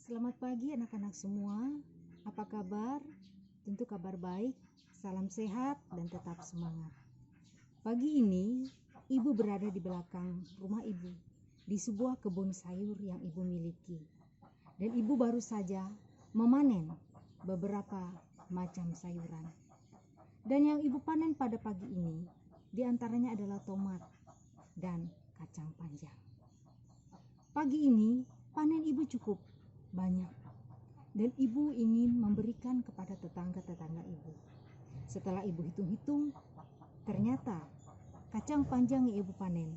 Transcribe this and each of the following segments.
Selamat pagi anak-anak semua. Apa kabar? Tentu kabar baik. Salam sehat dan tetap semangat. Pagi ini, ibu berada di belakang rumah ibu di sebuah kebun sayur yang ibu miliki. Dan ibu baru saja memanen beberapa macam sayuran. Dan yang ibu panen pada pagi ini diantaranya adalah tomat dan kacang panjang. Pagi ini panen ibu cukup banyak dan ibu ingin memberikan kepada tetangga-tetangga ibu. Setelah ibu hitung-hitung, ternyata kacang panjang yang ibu panen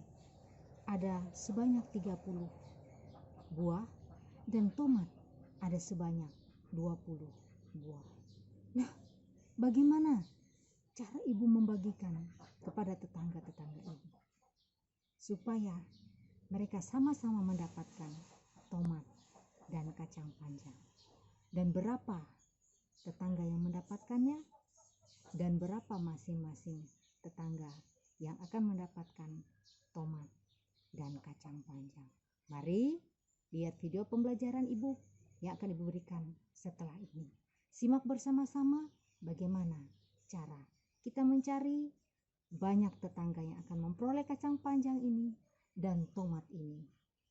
ada sebanyak 30 buah dan tomat ada sebanyak 20 buah. Nah, bagaimana cara ibu membagikan kepada tetangga-tetangga ibu supaya mereka sama-sama mendapatkan tomat dan kacang panjang? Dan berapa tetangga yang mendapatkannya, dan berapa masing-masing tetangga yang akan mendapatkan tomat dan kacang panjang? Mari lihat video pembelajaran ibu yang akan ibu berikan setelah ini. Simak bersama-sama bagaimana cara kita mencari banyak tetangga yang akan memperoleh kacang panjang ini dan tomat ini,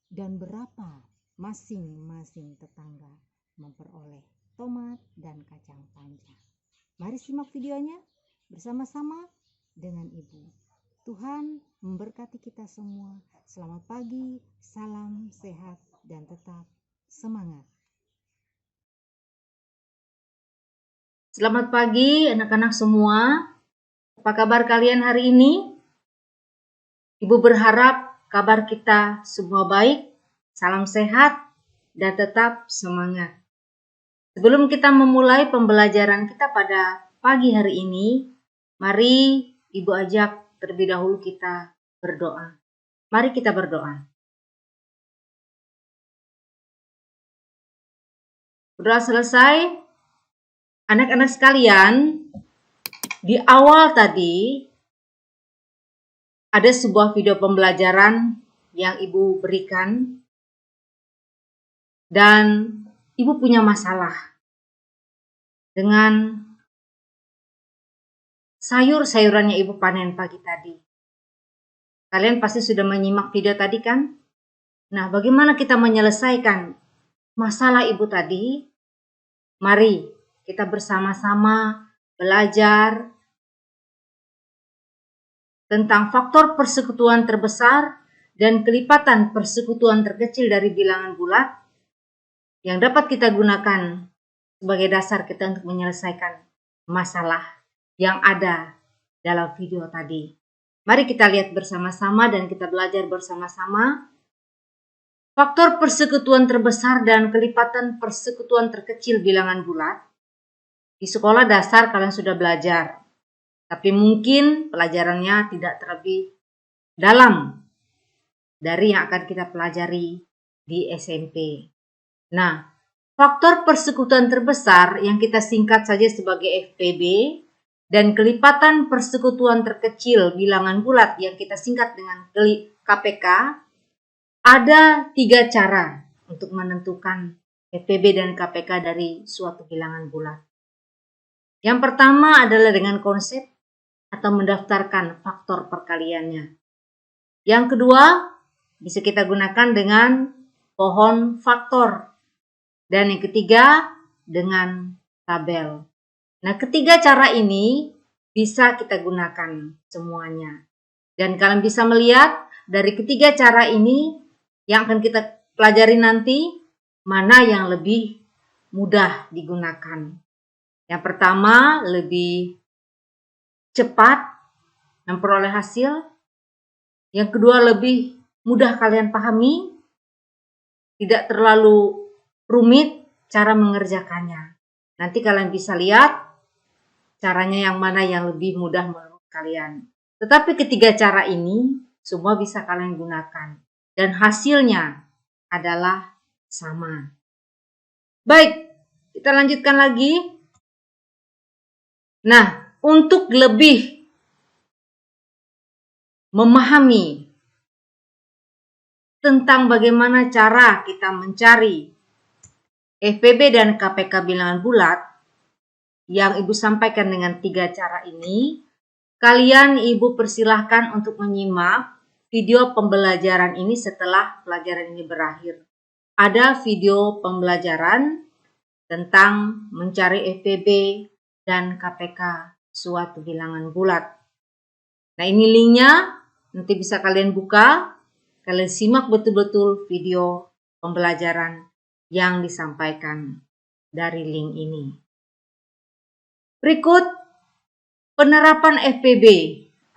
dan berapa masing-masing tetangga memperoleh tomat dan kacang panjang. Mari simak videonya bersama-sama dengan ibu. Tuhan memberkati kita semua. Selamat pagi, salam sehat dan tetap semangat. Selamat pagi anak-anak semua. Apa kabar kalian hari ini? Ibu berharap kabar kita semua baik, salam sehat, dan tetap semangat. Sebelum kita memulai pembelajaran kita pada pagi hari ini, mari Ibu ajak terlebih dahulu kita berdoa. Mari kita berdoa. Berdoa selesai, anak-anak sekalian, di awal tadi ada sebuah video pembelajaran yang Ibu berikan dan Ibu punya masalah dengan sayur-sayuran yang Ibu panen pagi tadi. Kalian pasti sudah menyimak video tadi kan? Nah, bagaimana kita menyelesaikan masalah Ibu tadi? Mari kita bersama-sama belajar tentang faktor persekutuan terbesar dan kelipatan persekutuan terkecil dari bilangan bulat yang dapat kita gunakan sebagai dasar kita untuk menyelesaikan masalah yang ada dalam video tadi. Mari kita lihat bersama-sama dan kita belajar bersama-sama faktor persekutuan terbesar dan kelipatan persekutuan terkecil bilangan bulat. Di sekolah dasar kalian sudah belajar, tapi mungkin pelajarannya tidak terlebih dalam dari yang akan kita pelajari di SMP. Nah, faktor persekutuan terbesar yang kita singkat saja sebagai FPB dan kelipatan persekutuan terkecil bilangan bulat yang kita singkat dengan KPK, ada 3 cara untuk menentukan FPB dan KPK dari suatu bilangan bulat. Yang pertama adalah dengan konsep atau mendaftarkan faktor perkaliannya. Yang kedua bisa kita gunakan dengan pohon faktor. Dan yang ketiga dengan tabel. Nah, ketiga cara ini bisa kita gunakan semuanya. Dan kalian bisa melihat dari ketiga cara ini yang akan kita pelajari nanti, mana yang lebih mudah digunakan. Yang pertama, lebih cepat memperoleh hasil. Yang kedua, lebih mudah kalian pahami, tidak terlalu rumit cara mengerjakannya. Nanti kalian bisa lihat caranya yang mana yang lebih mudah menurut kalian. Tetapi ketiga cara ini semua bisa kalian gunakan. Dan hasilnya adalah sama. Baik, kita lanjutkan lagi. Nah, untuk lebih memahami tentang bagaimana cara kita mencari FPB dan KPK bilangan bulat yang Ibu sampaikan dengan 3 cara ini, kalian Ibu persilahkan untuk menyimak video pembelajaran ini setelah pelajaran ini berakhir. Ada video pembelajaran tentang mencari FPB dan KPK suatu bilangan bulat. Nah, ini linknya, nanti bisa kalian buka, kalian simak betul-betul video pembelajaran yang disampaikan dari link ini. Berikut penerapan FPB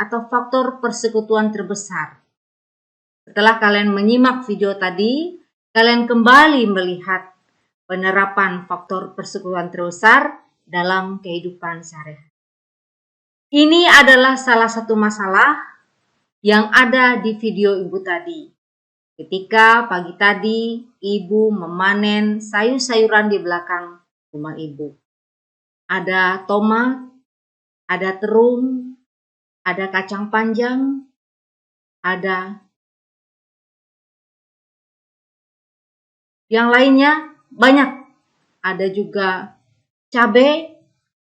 atau faktor persekutuan terbesar. Setelah kalian menyimak video tadi, kalian kembali melihat penerapan faktor persekutuan terbesar dalam kehidupan sehari-hari. Ini adalah salah satu masalah yang ada di video Ibu tadi. Ketika pagi tadi Ibu memanen sayur-sayuran di belakang rumah Ibu. Ada tomat, ada terung, ada kacang panjang, ada yang lainnya banyak. Ada juga cabai.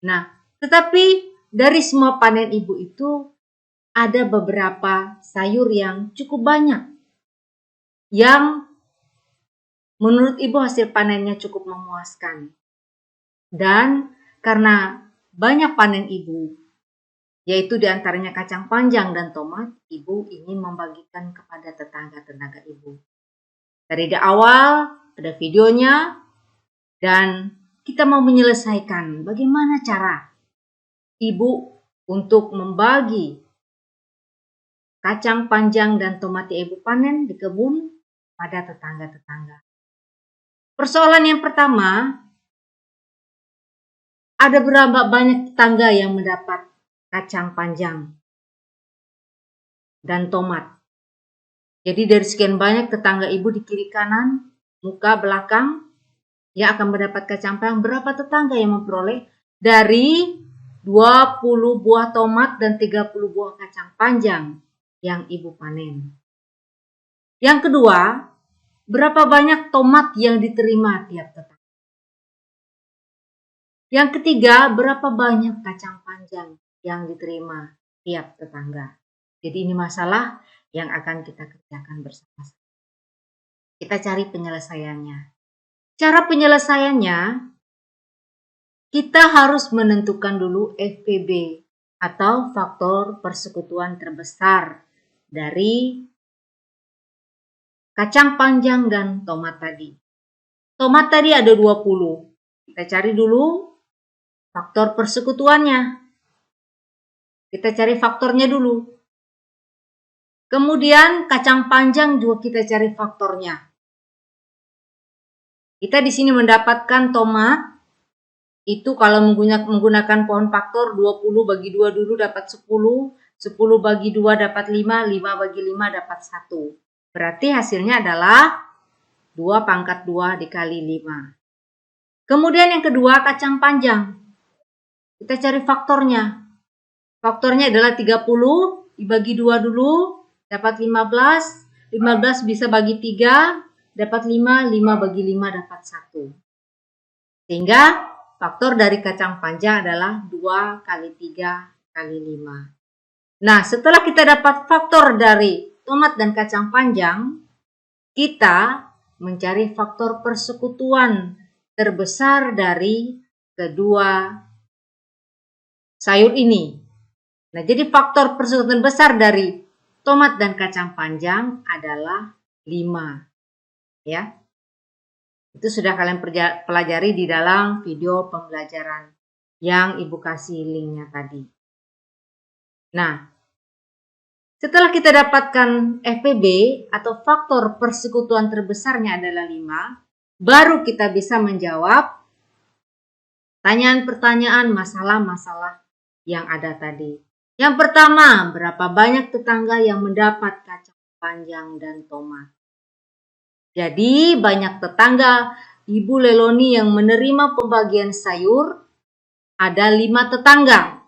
Nah, tetapi dari semua panen Ibu itu ada beberapa sayur yang cukup banyak. Yang menurut Ibu hasil panennya cukup memuaskan. Dan karena banyak panen Ibu, yaitu diantaranya kacang panjang dan tomat, Ibu ingin membagikan kepada tetangga-tetangga Ibu. Dari awal ada videonya dan kita mau menyelesaikan bagaimana cara Ibu untuk membagi kacang panjang dan tomat yang Ibu panen di kebun pada tetangga-tetangga. Persoalan yang pertama, ada berapa banyak tetangga yang mendapat kacang panjang dan tomat. Jadi dari sekian banyak tetangga Ibu di kiri kanan, muka, belakang, yang akan mendapat kacang panjang, berapa tetangga yang memperoleh dari 20 buah tomat dan 30 buah kacang panjang yang Ibu panen. Yang kedua, berapa banyak tomat yang diterima tiap tetangga. Yang ketiga, berapa banyak kacang panjang yang diterima tiap tetangga. Jadi ini masalah yang akan kita kerjakan bersama-sama. Kita cari penyelesaiannya. Cara penyelesaiannya, kita harus menentukan dulu FPB atau faktor persekutuan terbesar dari kacang panjang dan tomat tadi. Tomat tadi ada 20. Kita cari dulu faktor persekutuannya. Kita cari faktornya dulu. Kemudian kacang panjang juga kita cari faktornya. Kita di sini mendapatkan tomat. Itu kalau menggunakan pohon faktor 20 bagi 2 dulu dapat 10. 10 bagi 2 dapat 5. 5 bagi 5 dapat 1. Berarti hasilnya adalah 2 pangkat 2 dikali 5. Kemudian yang kedua kacang panjang. Kita cari faktornya. Faktornya adalah 30 dibagi 2 dulu dapat 15. 15 bisa bagi 3 dapat 5. 5 bagi 5 dapat 1. Sehingga faktor dari kacang panjang adalah 2 kali 3 kali 5. Nah, setelah kita dapat faktor dari tomat dan kacang panjang, kita mencari faktor persekutuan terbesar dari kedua sayur ini. Nah, jadi faktor persekutuan besar dari tomat dan kacang panjang adalah 5. Ya. Itu sudah kalian pelajari di dalam video pembelajaran yang Ibu kasih linknya tadi. Nah, setelah kita dapatkan FPB atau faktor persekutuan terbesarnya adalah 5, baru kita bisa menjawab pertanyaan-pertanyaan masalah-masalah yang ada tadi. Yang pertama, berapa banyak tetangga yang mendapat kacang panjang dan tomat? Jadi banyak tetangga Ibu Leloni yang menerima pembagian sayur, ada 5 tetangga.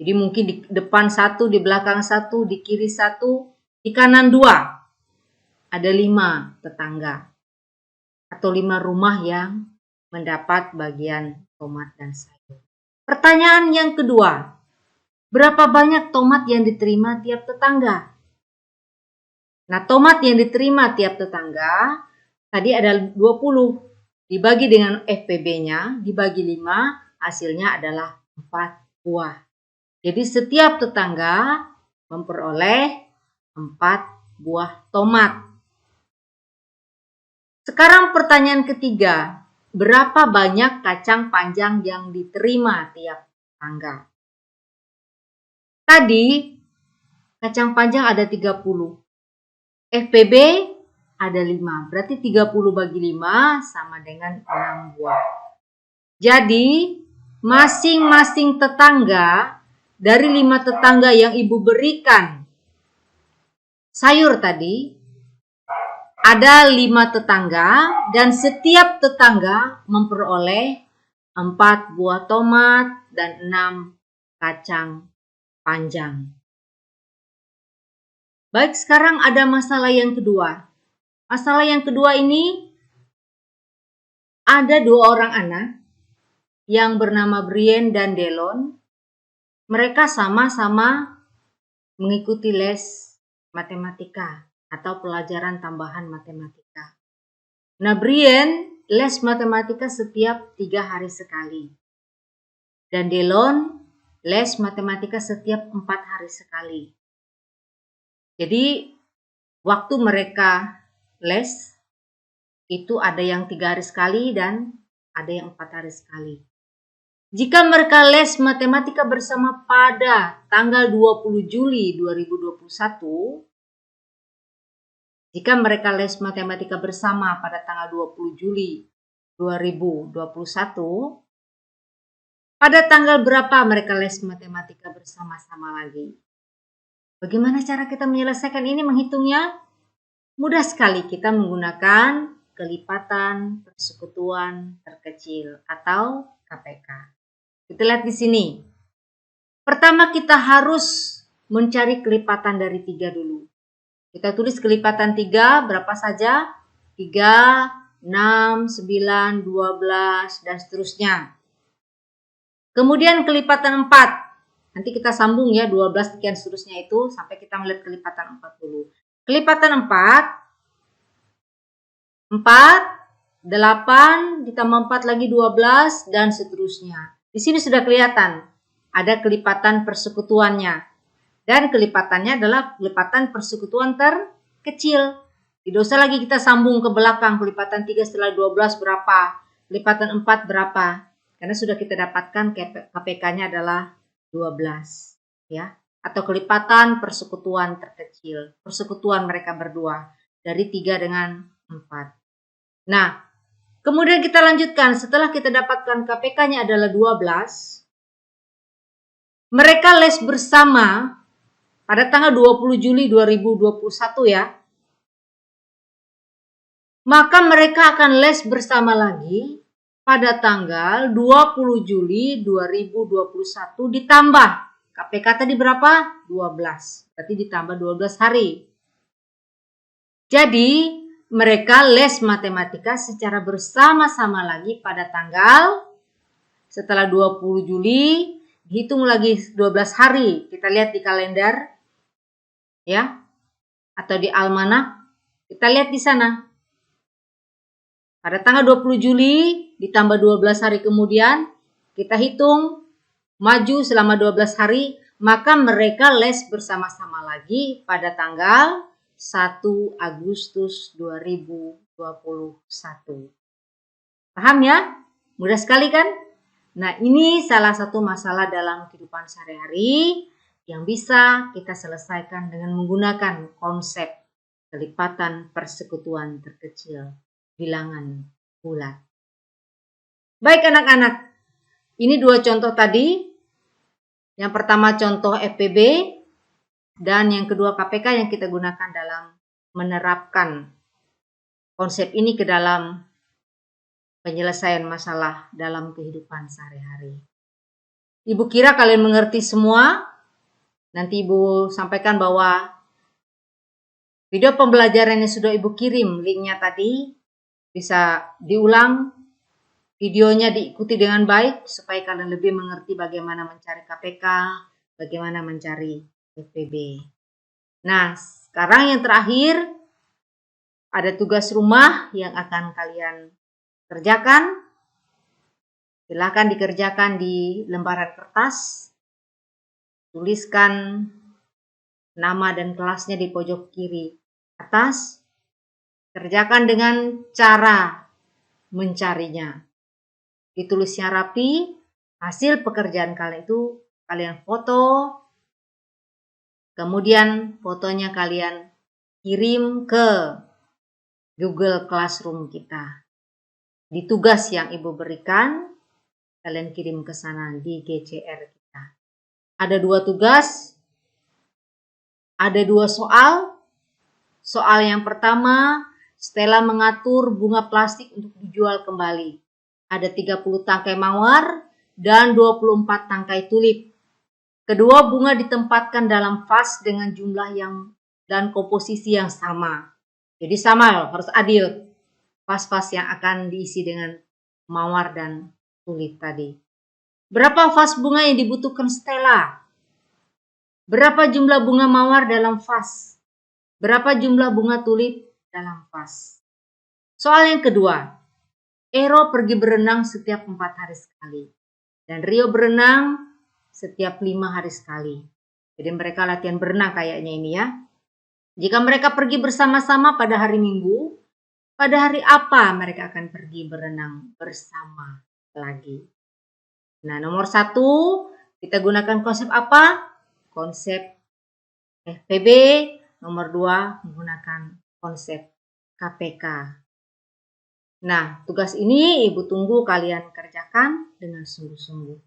Jadi mungkin di depan 1, di belakang 1, di kiri 1, di kanan 2. Ada 5 tetangga. atau 5 rumah yang mendapat bagian tomat dan sayur. Pertanyaan yang kedua, berapa banyak tomat yang diterima tiap tetangga? Nah, tomat yang diterima tiap tetangga tadi ada 20. Dibagi dengan FPB-nya, dibagi 5, hasilnya adalah 4 buah. Jadi setiap tetangga memperoleh 4 buah tomat. Sekarang pertanyaan ketiga, berapa banyak kacang panjang yang diterima tiap tetangga? Tadi kacang panjang ada 30. FPB ada 5. Berarti 30 bagi 5 sama dengan 6 buah. Jadi masing-masing tetangga dari 5 tetangga yang ibu berikan sayur tadi, ada 5 tetangga dan setiap tetangga memperoleh 4 buah tomat dan 6 kacang panjang. Baik, sekarang ada masalah yang kedua. Masalah yang kedua ini ada 2 orang anak yang bernama Brian dan Delon. Mereka sama-sama mengikuti les matematika atau pelajaran tambahan matematika. Nah, Brian les matematika setiap 3 hari sekali. Dan Delon les matematika setiap 4 hari sekali. Jadi waktu mereka les itu ada yang 3 hari sekali dan ada yang 4 hari sekali. Jika mereka les matematika bersama pada tanggal 20 Juli 2021, jika mereka les matematika bersama pada tanggal 20 Juli 2021, pada tanggal berapa mereka les matematika bersama-sama lagi? Bagaimana cara kita menyelesaikan ini menghitungnya? Mudah sekali, kita menggunakan kelipatan persekutuan terkecil atau KPK. Kita lihat di sini. Pertama kita harus mencari kelipatan dari 3 dulu. Kita tulis kelipatan 3 berapa saja? 3, 6, 9, 12 dan seterusnya. Kemudian kelipatan 4. Nanti kita sambung ya 12 sekian seterusnya itu sampai kita melihat kelipatan 4 dulu. Kelipatan 4, 8 ditambah 4 lagi 12 dan seterusnya. Di sini sudah kelihatan ada kelipatan persekutuannya. Dan kelipatannya adalah kelipatan persekutuan terkecil. Tidak usah lagi kita sambung ke belakang kelipatan 3 setelah 12 berapa, kelipatan 4 berapa. Karena sudah kita dapatkan KPK-nya adalah 12 ya, atau kelipatan persekutuan terkecil, persekutuan mereka berdua dari 3 dengan 4. Nah, kemudian kita lanjutkan setelah kita dapatkan KPK-nya adalah 12. Mereka les bersama pada tanggal 20 Juli 2021 ya. Maka mereka akan les bersama lagi pada tanggal 20 Juli 2021 ditambah KPK tadi berapa? 12. Berarti ditambah 12 hari. Jadi mereka les matematika secara bersama-sama lagi pada tanggal setelah 20 Juli, hitung lagi 12 hari. Kita lihat di kalender ya atau di almanak. Kita lihat di sana. Pada tanggal 20 Juli ditambah 12 hari kemudian, kita hitung maju selama 12 hari, maka mereka les bersama-sama lagi pada tanggal 1 Agustus 2021. Paham ya? Mudah sekali kan? Nah, ini salah satu masalah dalam kehidupan sehari-hari yang bisa kita selesaikan dengan menggunakan konsep kelipatan persekutuan terkecil bilangan bulat. Baik anak-anak, ini 2 contoh tadi. Yang pertama contoh FPB dan yang kedua KPK yang kita gunakan dalam menerapkan konsep ini ke dalam penyelesaian masalah dalam kehidupan sehari-hari. Ibu kira kalian mengerti semua. Nanti Ibu sampaikan bahwa video pembelajaran yang sudah Ibu kirim linknya tadi bisa diulang videonya, diikuti dengan baik supaya kalian lebih mengerti bagaimana mencari KPK, bagaimana mencari FPB. Nah, sekarang yang terakhir ada tugas rumah yang akan kalian kerjakan. Silakan dikerjakan di lembaran kertas. Tuliskan nama dan kelasnya di pojok kiri atas. Kerjakan dengan cara mencarinya. Ditulisnya rapi, hasil pekerjaan kalian itu kalian foto, kemudian fotonya kalian kirim ke Google Classroom kita. Di tugas yang Ibu berikan, kalian kirim ke sana di GCR kita. Ada 2 tugas, ada 2 soal. Soal yang pertama, Stella mengatur bunga plastik untuk dijual kembali. Ada 30 tangkai mawar dan 24 tangkai tulip. Kedua bunga ditempatkan dalam vas dengan jumlah yang dan komposisi yang sama. Jadi sama, harus adil. Vas-vas yang akan diisi dengan mawar dan tulip tadi. Berapa vas bunga yang dibutuhkan Stella? Berapa jumlah bunga mawar dalam vas? Berapa jumlah bunga tulip dalam vas? Soal yang kedua. Ero pergi berenang setiap 4 hari sekali. Dan Rio berenang setiap 5 hari sekali. Jadi mereka latihan berenang kayaknya ini ya. Jika mereka pergi bersama-sama pada hari Minggu, pada hari apa mereka akan pergi berenang bersama lagi? Nah, nomor 1, kita gunakan konsep apa? Konsep FPB. Nomor 2, menggunakan konsep KPK. Nah, tugas ini Ibu tunggu kalian kerjakan dengan sungguh-sungguh.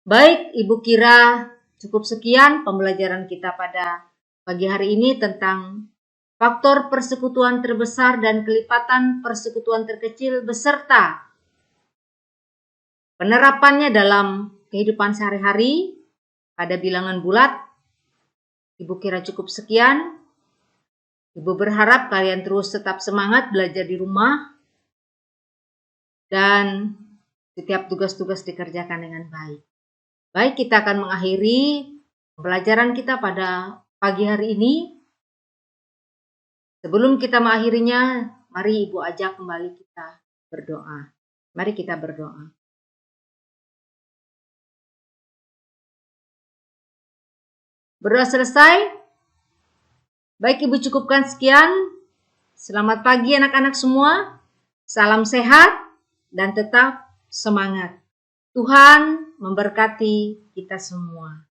Baik, Ibu kira cukup sekian pembelajaran kita pada pagi hari ini tentang faktor persekutuan terbesar dan kelipatan persekutuan terkecil beserta penerapannya dalam kehidupan sehari-hari pada bilangan bulat. Ibu kira cukup sekian. Ibu berharap kalian terus tetap semangat belajar di rumah. Dan setiap tugas-tugas dikerjakan dengan baik. Baik, kita akan mengakhiri pembelajaran kita pada pagi hari ini. Sebelum kita mengakhirinya, mari Ibu ajak kembali kita berdoa. Mari kita berdoa. Berdoa selesai? Baik, Ibu cukupkan sekian. Selamat pagi anak-anak semua. Salam sehat dan tetap semangat. Tuhan memberkati kita semua.